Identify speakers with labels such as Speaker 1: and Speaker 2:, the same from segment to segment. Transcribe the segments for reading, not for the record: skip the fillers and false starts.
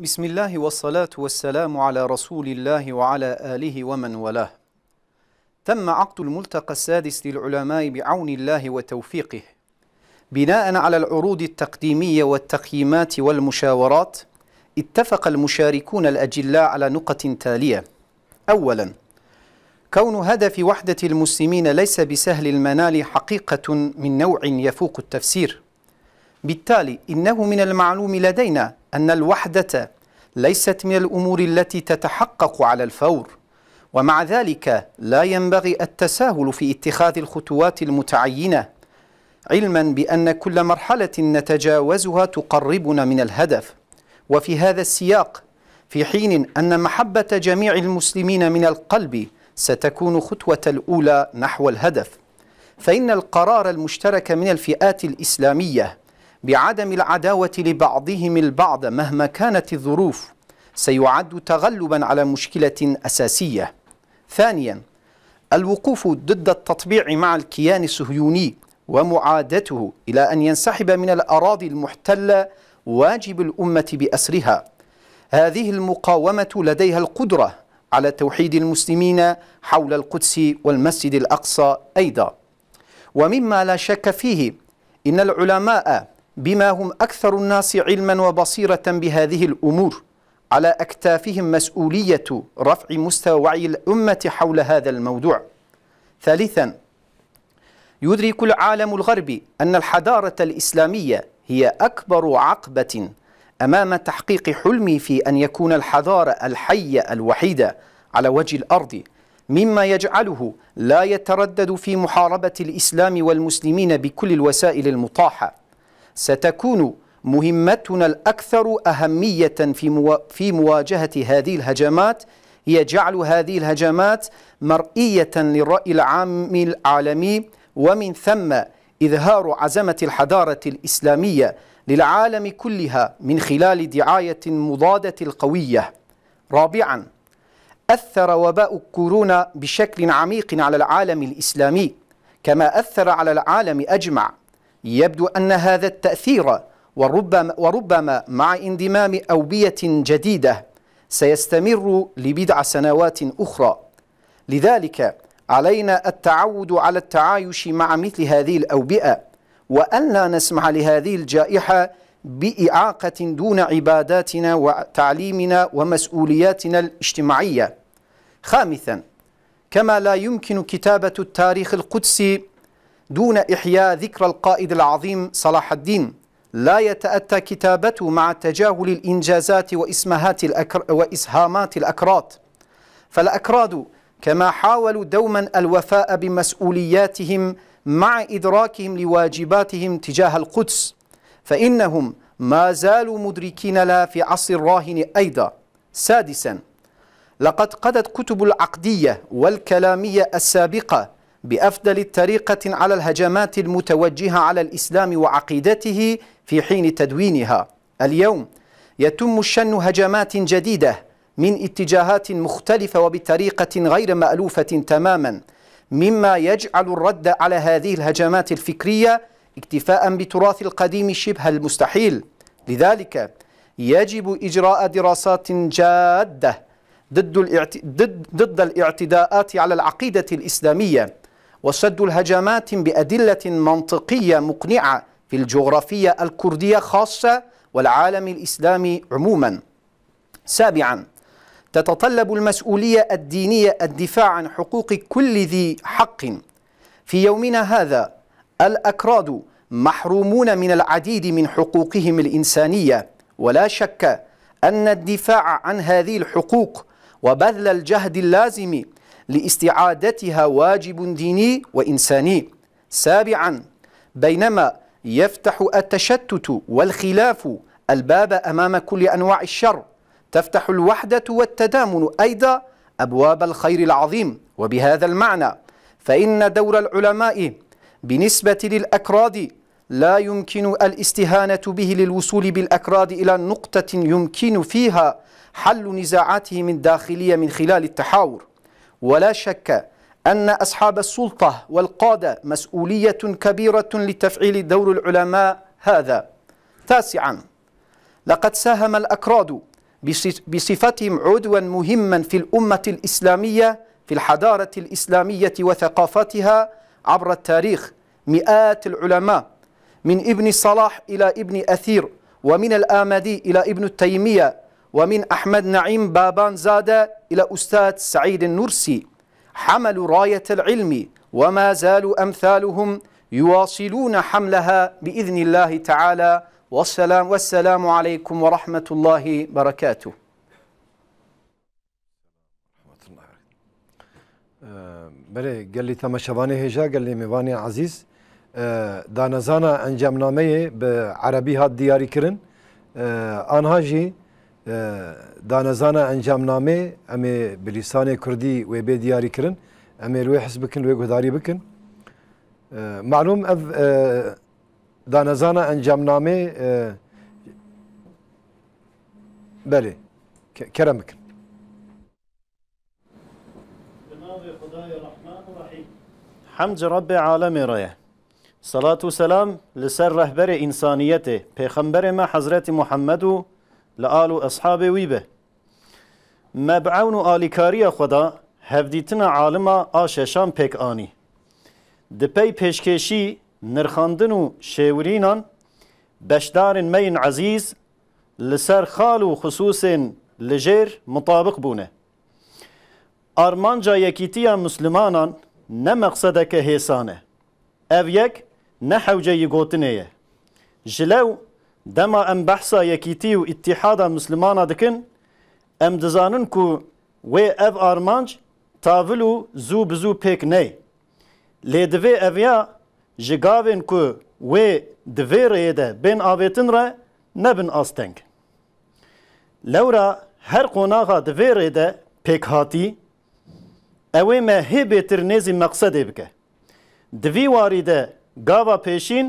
Speaker 1: بسم الله والصلاة والسلام على رسول الله وعلى آله ومن والاه. تم عقد الملتقى السادس للعلماء بعون الله وتوفيقه بناء على العروض التقديمية والتقييمات والمشاورات. اتفق المشاركون الأجلاء على نقط تالية. أولا، كون هدف وحدة المسلمين ليس بسهل المنال حقيقة من نوع يفوق التفسير، بالتالي إنه من المعلوم لدينا أن الوحدة ليست من الأمور التي تتحقق على الفور، ومع ذلك لا ينبغي التساهل في اتخاذ الخطوات المتعينة، علما بأن كل مرحلة نتجاوزها تقربنا من الهدف. وفي هذا السياق، في حين أن محبة جميع المسلمين من القلب ستكون خطوة الأولى نحو الهدف، فإن القرار المشترك من الفئات الإسلامية بعدم العداوة لبعضهم البعض مهما كانت الظروف سيعد تغلبا على مشكلة أساسية. ثانيا، الوقوف ضد التطبيع مع الكيان الصهيوني ومعادته إلى أن ينسحب من الأراضي المحتلة واجب الأمة بأسرها. هذه المقاومة لديها القدرة على توحيد المسلمين حول القدس والمسجد الأقصى أيضا. ومما لا شك فيه إن العلماء بما هم أكثر الناس علما وبصيرة بهذه الأمور على أكتافهم مسؤولية رفع مستوى وعي الأمة حول هذا الموضوع. ثالثا، يدرك العالم الغربي أن الحضارة الإسلامية هي أكبر عقبة أمام تحقيق حلمه في أن يكون الحضارة الحية الوحيدة على وجه الأرض، مما يجعله لا يتردد في محاربة الإسلام والمسلمين بكل الوسائل المتاحة. ستكون مهمتنا الأكثر أهمية في مواجهة هذه الهجمات هي جعل هذه الهجمات مرئية للرأي العام العالمي، ومن ثم إظهار عزمة الحضارة الإسلامية للعالم كلها من خلال دعاية مضادة القوية. رابعا، أثر وباء كورونا بشكل عميق على العالم الإسلامي كما أثر على العالم أجمع. يبدو أن هذا التأثير وربما مع انضمام أوبية جديدة سيستمر لبضع سنوات أخرى. لذلك علينا التعود على التعايش مع مثل هذه الأوبئة، وأن لا نسمح لهذه الجائحة بإعاقة دون عباداتنا وتعليمنا ومسؤولياتنا الاجتماعية. خامسا، كما لا يمكن كتابة التاريخ القدسي دون إحياء ذكرى القائد العظيم صلاح الدين، لا يتأتى كتابته مع تجاهل الإنجازات وإسهامات الأكراد. فالأكراد كما حاولوا دوما الوفاء بمسؤولياتهم مع إدراكهم لواجباتهم تجاه القدس، فإنهم ما زالوا مدركين لها في عصر الراهن أيضا. سادسا، لقد قضت كتب العقدية والكلامية السابقة بأفضل الطريقة على الهجمات المتوجهة على الإسلام وعقيدته في حين تدوينها. اليوم يتم شن هجمات جديدة من اتجاهات مختلفة وبطريقة غير مألوفة تماما، مما يجعل الرد على هذه الهجمات الفكرية اكتفاء بتراث القديم شبه المستحيل. لذلك يجب إجراء دراسات جادة ضد الاعتداءات على العقيدة الإسلامية، وصد الهجمات بأدلة منطقية مقنعة في الجغرافية الكردية خاصة والعالم الإسلامي عموما. سابعا، تتطلب المسؤولية الدينية الدفاع عن حقوق كل ذي حق. في يومنا هذا الأكراد محرومون من العديد من حقوقهم الإنسانية، ولا شك أن الدفاع عن هذه الحقوق وبذل الجهد اللازم لاستعادتها واجب ديني وإنساني. سابعا، بينما يفتح التشتت والخلاف الباب أمام كل أنواع الشر، تفتح الوحدة والتدامن أيضا أبواب الخير العظيم. وبهذا المعنى فإن دور العلماء بالنسبة للأكراد لا يمكن الاستهانة به للوصول بالأكراد إلى نقطة يمكن فيها حل نزاعاتهم الداخلية من خلال التحاور. ولا شك أن أصحاب السلطة والقادة مسؤولية كبيرة لتفعيل دور العلماء هذا. تاسعا، لقد ساهم الأكراد بصفتهم عضوا مهما في الأمة الإسلامية في الحضارة الإسلامية وثقافتها عبر التاريخ. مئات العلماء من ابن صلاح إلى ابن أثير، ومن الآمدي إلى ابن التيمية، ومن أحمد نعيم بابان زادة إلى أستاذ سعيد النرسي حملوا راية العلم، وما زالوا أمثالهم يواصلون حملها بإذن الله تعالى. والسلام عليكم ورحمة الله وبركاته.
Speaker 2: بله قال لي تماشباني هجا قال لي ميواني عزيز دانزانا انجام نامه بعربي هات دياري كرن آنها جي دانزانا انجام نامه امي بلسان كردي وبي دياري كرن امي روي حسبكن روي قداري بكن معلوم اف دانزانا انجام نامه بله كرمكن
Speaker 3: حمد رب عالم رأيه صلاة و سلام لسر رهبر إنسانيته پیغمبر ما حضرت محمد لآل و أصحاب ويبه مبعون آلیکاری خدا هفدیتنا عالم آششان پک آنی دپی پیشکشی نرخاندن و شیورینان بشدار مین عزیز لسر خال و خصوص لجیر مطابق بونه آرمانجا یکیتیا مسلمانان نه مقصده که حسانه او یک نه حوجه یگوتنه جلو دما ام بحثا یکیتی و اتحاد مسلمانا دکن ام دزانن کو و او آرمانج تاولو زو بزو پیک نه لیدوی اویا جگاوین کو و دوی ریده بین آویتن را نبن آستنگ لورا هر قناغا دوی ریده پیک هاتی اوی ما هی بهتر نیزی مقصده بکه دوی واریده گاوا پیشین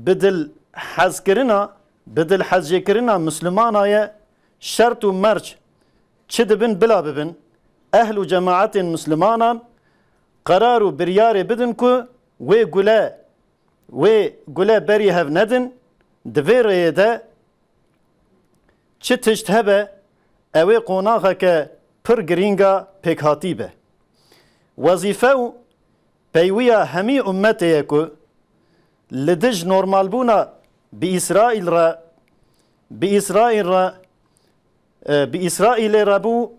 Speaker 3: بدل حز کرنا مسلمان آیه شرط و مرج چه دبن بلا ببن اهل و جماعت مسلمانان قرار و بریار بدن که و گله بری هف ندن دوی ریده چه تشت هبه اوی قوناغه که پر گرینگا پیک هاتی به وظیفه و پیویا همی امته که لدج نورمال بونا بی اسرائیل را بو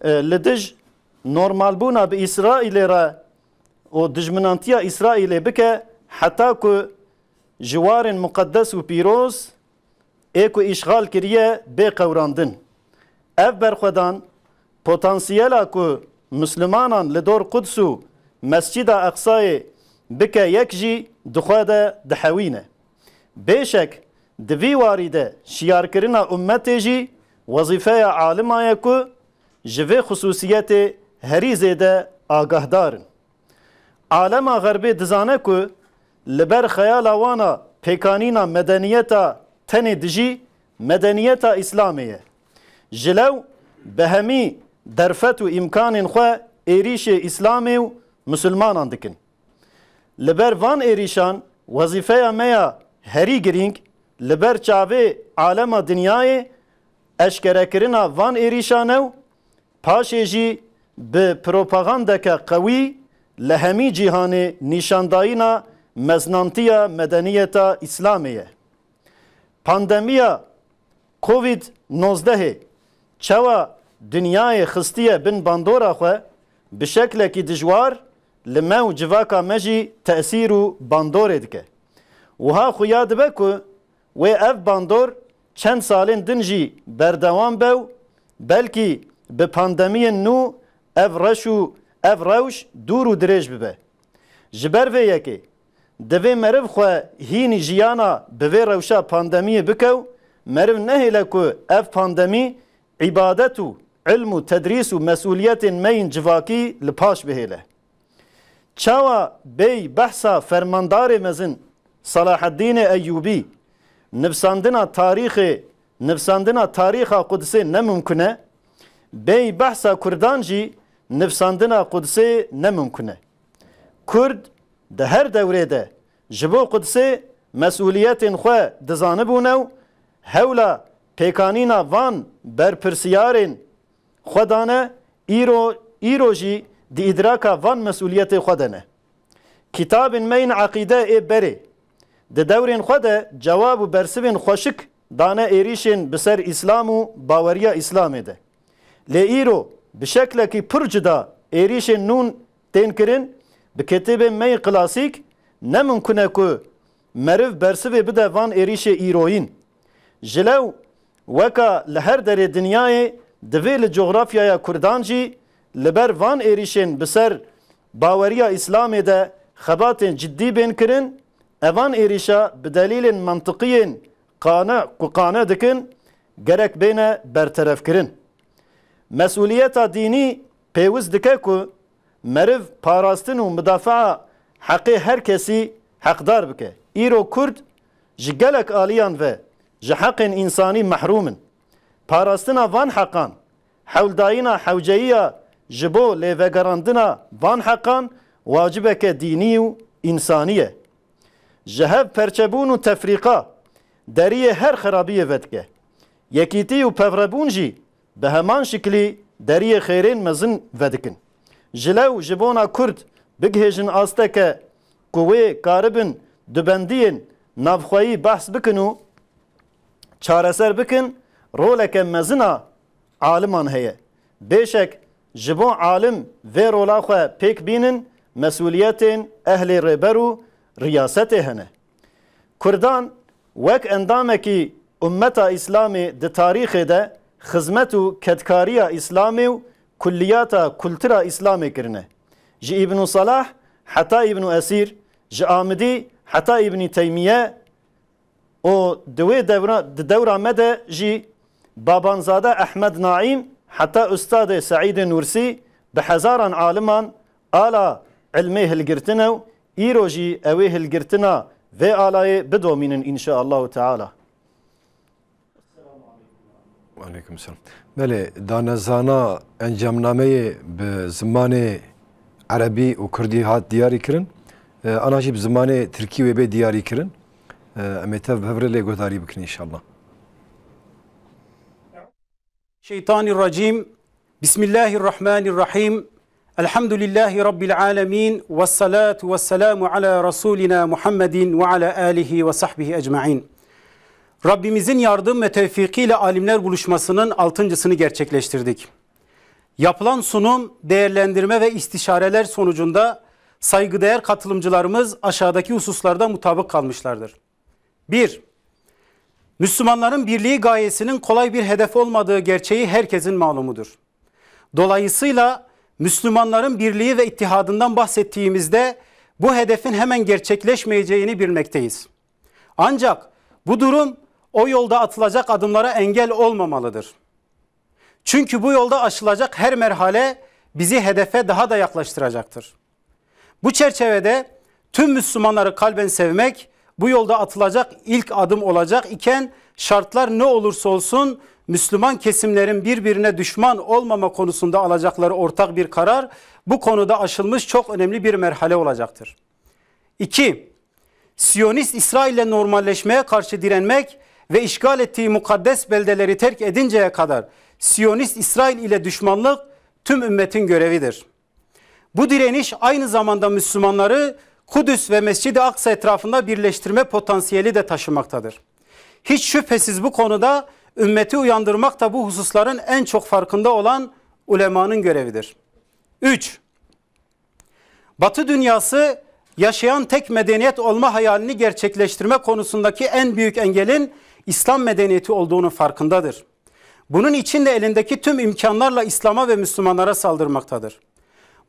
Speaker 3: لدج نورمال بونا بی اسرائیل را و دجمنانتیا اسرائیل بکه حتی که جوار مقدس و پیروز ایکو اشغال کریه بی قوراندن اف برخودان پتانسیلا که مسلمانان لدور قدس و مسجد اقصای بکه یک جی دخواده دحوینه بیشک دوی واریده شیار کرنا امت جی وظیفه عالمه که جوه خصوصیت هری زیده آگاه دارن عالم غربی دزانه که لبر خیال وانا پیکانینا مدنیتا تنی دجی مدنیتا اسلامیه جلو به همی درفت و امکان خو ایریش اسلامی و مسلمانان دکن لبر وان ایریشان وظیفه میا هری گرینگ لبر چاوه عالم دنیای اشکره کرنا وان ایریشانو پاشه جی به پروپاگاندا که قوی لهمی جهان نشانداینا مزنانتیا مدنیتا اسلامیه پاندمیا کووید 19 چوا دنیای خستیه بن باندورا خو به شکل کی دجوار لمو جواکا مجی تأثیر و باندور دکه وها خو یاد بکو و اف باندور چند سالین دنجی بردوام بو بلکی به پاندمی نو اف روش دور و دریج ببه جبر وی یکی دوی مرو خو هینی جیانا به وی روشا پاندمی بکو مرو نهیله که اف پاندمی عبادت و علم و تدریس و مسئولیت مین جواکی لپاش بهیله چاوا بی بحثا فرماندار مزن صلاح الدین ایوبی نفساندنا تاریخ قدسی نممکنه بی بحثا کردان جی نفساندنا قدسی نممکنه کرد ده هر دوره ده جبو قدسی مسئولیت خو دزانه بونو هولا pêkanîna van berpirsiyarên xwe dane, îro jî di îdraka van mesuliyetê xwe de ne. Kitabên me yên eqîde ê berê di dewrên xwe de cewab û bersivên xweşik dane êrîşên bi ser îslam û baweriya îslamê de. Lê îro bi şeklekî pir cida êrîşên nûn tên kirin, bi ketêbên me klasîk nemimkün e ku meriv bersivê bide van êrîşê îroyîn. Ji lew weka li her derê dinyayê divê li coğrafyaya Kurdan jî li ber van êrîşên bi ser baweriya îslamê de xebatên ciddî bên kirin, evan êrîşa bi delîlên mantiqiyên qane dikin gerek bêne berteref kirin. Mesuliyeta dînî pêwiz dike ku meriv parastin û müdafaa heqê her kesî heqdar bike. Îro Kurd ji gelek aliyan ve ji heqên însanî mehrûmin. Parastina van heqan, hewldayîna hewceyiya ji bo lêvegerandina van heqan wacibeke dînî û însanî ye. Ji hev perçebûn û tefrîqa deriyê her xerabiyê vedike. Yekîtî û pevrebûn jî bi heman şiklî deriyê xêrên mezin vedikin. Ji lew ji bona Kurd bigihêjin asteke ku wê karibin di bendiyên navxweyî behs bikin û çareser bikin, roleke mezina aliman heye. Bêşek ji bo alim vê rola xwe pêk bînin, mesuliyetên ehlê rêber û riyasetê hene. Kurdan wek endamekî ummeta İslamê di tarîxê de xizmet û kedkariya İslamê û kulliyata kultura İslamê kirine. Ji İbn Salah heta İbn Esîr, ji Amidî heta İbn Teymiye o di dewra me de jî Babanzade Ehmed Naim heta Ustadê Saîdê Nursi bi hezaran aliman ala ilmê hilgirtine û îro jî ew ê hilgirtina vê alayê bidomînin înşaallahu teala.
Speaker 2: Aleykümselam. Bele danezana encamnameyê bi zimanê Erebî û Kurdî hat diyarî kirin. Ana jî bi zimanê Tirkî wê bê diyarî kirin. Em ê tev hevrê lê guhdarî bikin inşallah.
Speaker 4: Şeytanirracim. Bismillahirrahmanirrahim. Elhamdülillahi Rabbil alemin. Vessalatu vesselamu ala Resulina Muhammedin ve ala alihi ve sahbihi ecma'in. Rabbimizin yardım ve tevfikiyle alimler buluşmasının 6.sını gerçekleştirdik. Yapılan sunum, değerlendirme ve istişareler sonucunda saygıdeğer katılımcılarımız aşağıdaki hususlarda mutabık kalmışlardır. 1. Müslümanların birliği gayesinin kolay bir hedef olmadığı gerçeği herkesin malumudur. Dolayısıyla Müslümanların birliği ve ittihadından bahsettiğimizde bu hedefin hemen gerçekleşmeyeceğini bilmekteyiz. Ancak bu durum o yolda atılacak adımlara engel olmamalıdır. Çünkü bu yolda aşılacak her merhale bizi hedefe daha da yaklaştıracaktır. Bu çerçevede tüm Müslümanları kalben sevmek bu yolda atılacak ilk adım olacak iken şartlar ne olursa olsun Müslüman kesimlerin birbirine düşman olmama konusunda alacakları ortak bir karar bu konuda aşılmış çok önemli bir merhale olacaktır. 2. Siyonist İsrail'le normalleşmeye karşı direnmek ve işgal ettiği mukaddes beldeleri terk edinceye kadar Siyonist İsrail ile düşmanlık tüm ümmetin görevidir. Bu direniş aynı zamanda Müslümanları Kudüs ve Mescid-i Aksa etrafında birleştirme potansiyeli de taşımaktadır. Hiç şüphesiz bu konuda ümmeti uyandırmak da bu hususların en çok farkında olan ulemanın görevidir. 3. Batı dünyası yaşayan tek medeniyet olma hayalini gerçekleştirme konusundaki en büyük engelin İslam medeniyeti olduğunu farkındadır. Bunun için de elindeki tüm imkanlarla İslam'a ve Müslümanlara saldırmaktadır.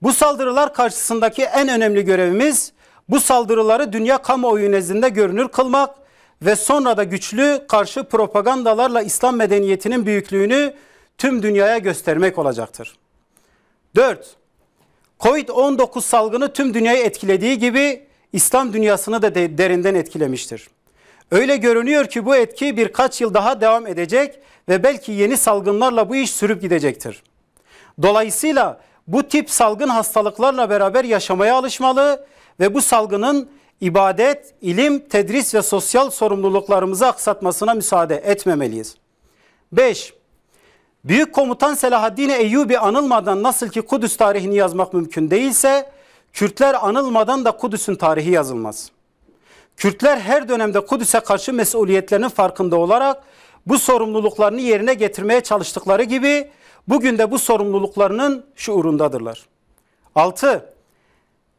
Speaker 4: Bu saldırılar karşısındaki en önemli görevimiz bu saldırıları dünya kamuoyu nezdinde görünür kılmak ve sonra da güçlü karşı propagandalarla İslam medeniyetinin büyüklüğünü tüm dünyaya göstermek olacaktır. 4. Covid-19 salgını tüm dünyayı etkilediği gibi İslam dünyasını da derinden etkilemiştir. Öyle görünüyor ki bu etki birkaç yıl daha devam edecek ve belki yeni salgınlarla bu iş sürüp gidecektir. Dolayısıyla bu tip salgın hastalıklarla beraber yaşamaya alışmalı ve bu salgının ibadet, ilim, tedris ve sosyal sorumluluklarımızı aksatmasına müsaade etmemeliyiz. 5. Büyük komutan Selahaddin Eyyubi anılmadan nasıl ki Kudüs tarihini yazmak mümkün değilse, Kürtler anılmadan da Kudüs'ün tarihi yazılmaz. Kürtler her dönemde Kudüs'e karşı mesuliyetlerinin farkında olarak bu sorumluluklarını yerine getirmeye çalıştıkları gibi bugün de bu sorumluluklarının şuurundadırlar. 6.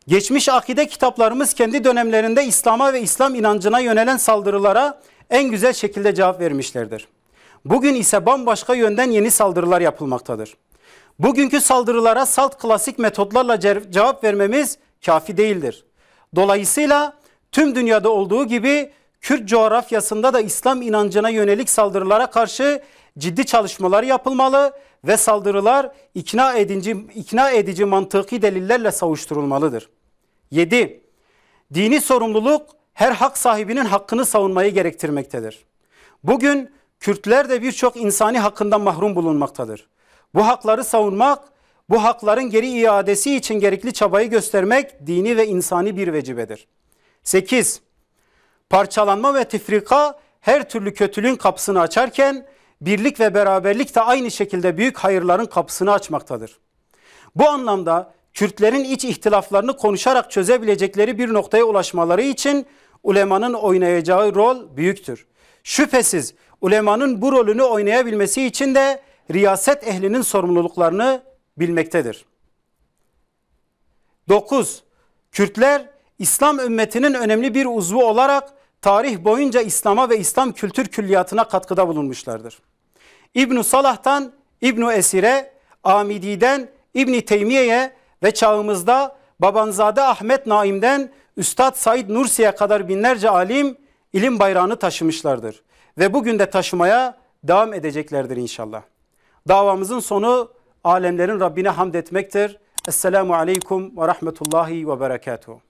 Speaker 4: Geçmiş akide kitaplarımız kendi dönemlerinde İslam'a ve İslam inancına yönelen saldırılara en güzel şekilde cevap vermişlerdir. Bugün ise bambaşka yönden yeni saldırılar yapılmaktadır. Bugünkü saldırılara salt klasik metotlarla cevap vermemiz kafi değildir. Dolayısıyla tüm dünyada olduğu gibi Kürt coğrafyasında da İslam inancına yönelik saldırılara karşı ciddi çalışmalar yapılmalı ve saldırılar ikna edici mantıki delillerle savuşturulmalıdır. 7. Dini sorumluluk her hak sahibinin hakkını savunmayı gerektirmektedir. Bugün Kürtler de birçok insani hakkından mahrum bulunmaktadır. Bu hakları savunmak, bu hakların geri iadesi için gerekli çabayı göstermek dini ve insani bir vecibedir. 8. Parçalanma ve tefrika her türlü kötülüğün kapısını açarken birlik ve beraberlik de aynı şekilde büyük hayırların kapısını açmaktadır. Bu anlamda Kürtlerin iç ihtilaflarını konuşarak çözebilecekleri bir noktaya ulaşmaları için ulemanın oynayacağı rol büyüktür. Şüphesiz ulemanın bu rolünü oynayabilmesi için de riyaset ehlinin sorumluluklarını bilmektedir. 9. Kürtler İslam ümmetinin önemli bir uzvu olarak tarih boyunca İslam'a ve İslam kültür külliyatına katkıda bulunmuşlardır. İbn-i Salah'tan İbn-i Esir'e, Amidi'den İbn-i Teymiye'ye ve çağımızda Babanzade Ahmet Naim'den Üstad Said Nursi'ye kadar binlerce alim ilim bayrağını taşımışlardır. Ve bugün de taşımaya devam edeceklerdir inşallah. Davamızın sonu alemlerin Rabbine hamd etmektir. Esselamu aleyküm ve rahmetullahi ve berekatuhu.